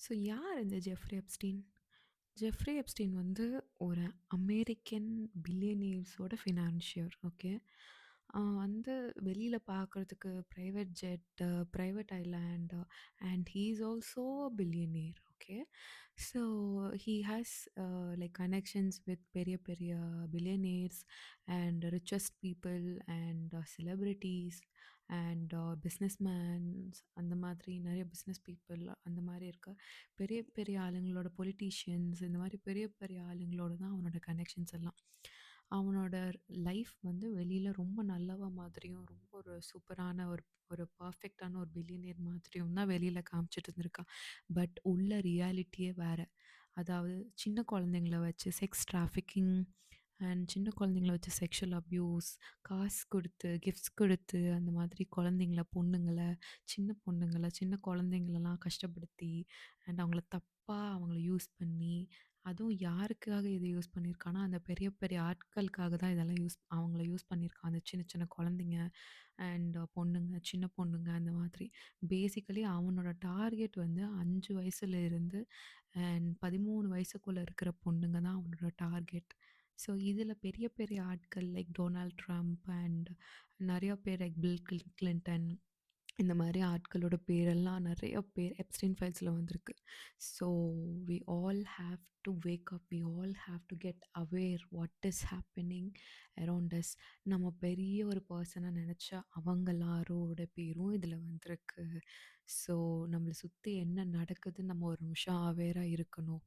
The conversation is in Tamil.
ஸோ யார் இந்த ஜெஃப்ரி எப்ஸ்டீன்? ஜெஃப்ரி எப்ஸ்டீன் வந்து ஒரு அமெரிக்கன் பில்லியனீர்ஸோட ஃபினான்ஷியர். ஓகே. அவன் வந்து வெளியில பார்க்கறதுக்கு private jet, private island and he is also a billionaire. Okay. So he has like connections with பெரிய பெரிய billionaires and richest people and celebrities and businessmans அந்த மாதிரி நிறைய பிஸ்னஸ் பீப்பிள் அந்த மாதிரி இருக்க பெரிய பெரிய ஆளுங்களோட பொலிட்டீஷியன்ஸ் இந்த மாதிரி பெரிய பெரிய ஆளுங்களோட தான் அவனோட கனெக்ஷன்ஸ் எல்லாம். அவனோட லைஃப் வந்து வெளியில ரொம்ப நல்லவ மாதிரியும், ரொம்ப ஒரு சூப்பரான ஒரு ஒரு பர்ஃபெக்ட்டான ஒரு பில்லியனியர் மாதிரியும் தான் வெளியில காமிச்சிட்டு இருந்திருக்கா. பட் உள்ள ரியாலிட்டியே வேற. அதாவது சின்ன குழந்தைங்கள வச்சு செக்ஸ் டிராஃபிக்கிங் அண்ட் சின்ன குழந்தைங்கள வச்சு செக்ஷுவல் அப்யூஸ், காசு குடுத்து, கிஃப்ட்ஸ் குடுத்து அந்த மாதிரி குழந்தைங்கள, பொண்ணுங்கள, சின்ன பொண்ணுங்கள, சின்ன குழந்தைங்களலாம் கஷ்டப்படுத்தி அண்ட் அவங்கள தப்பா அவங்கள யூஸ் பண்ணி, அதுவும் யாருக்காக இத யூஸ் பண்ணியிருக்கான்னா, அந்த பெரிய பெரிய ஆட்களுக்காக தான் இதெல்லாம் அவங்கள யூஸ் பண்ணியிருக்கான். அந்த சின்ன சின்ன குழந்தைங்க அண்ட் பொண்ணுங்க, சின்ன பொண்ணுங்க அந்த மாதிரி. பேசிக்கலி அவனோட டார்கெட் வந்து 5 வயசுல இருந்து அண்ட் 13 வயசுக்குள்ள இருக்கிற பொண்ணுங்க தான் அவனோட டார்கெட். ஸோ இதில பெரிய பெரிய ஆட்கள் லைக் டொனால்ட் ட்ரம்ப் அண்ட் நெறைய பேர் லைக் பில் கிளின்டன் இந்த மாரி ஆட்களோட பேரெல்லாம் நெறைய பேர் எப்ஸ்டீன் ஃபைல்ஸ்ல வந்திருக்கு. So we all have to wake up. We all have to get aware what is happening around us. நம்ம பெரிய ஒரு பெர்சனா நெனச்சா அவங்களாரோட பேரும் இதில வந்திருக்கு. ஸோ நம்மள சுத்தி என்ன நடக்குதுன்னு நம்ம ஒரு நிமிஷம் அவேரா இருக்கணும்.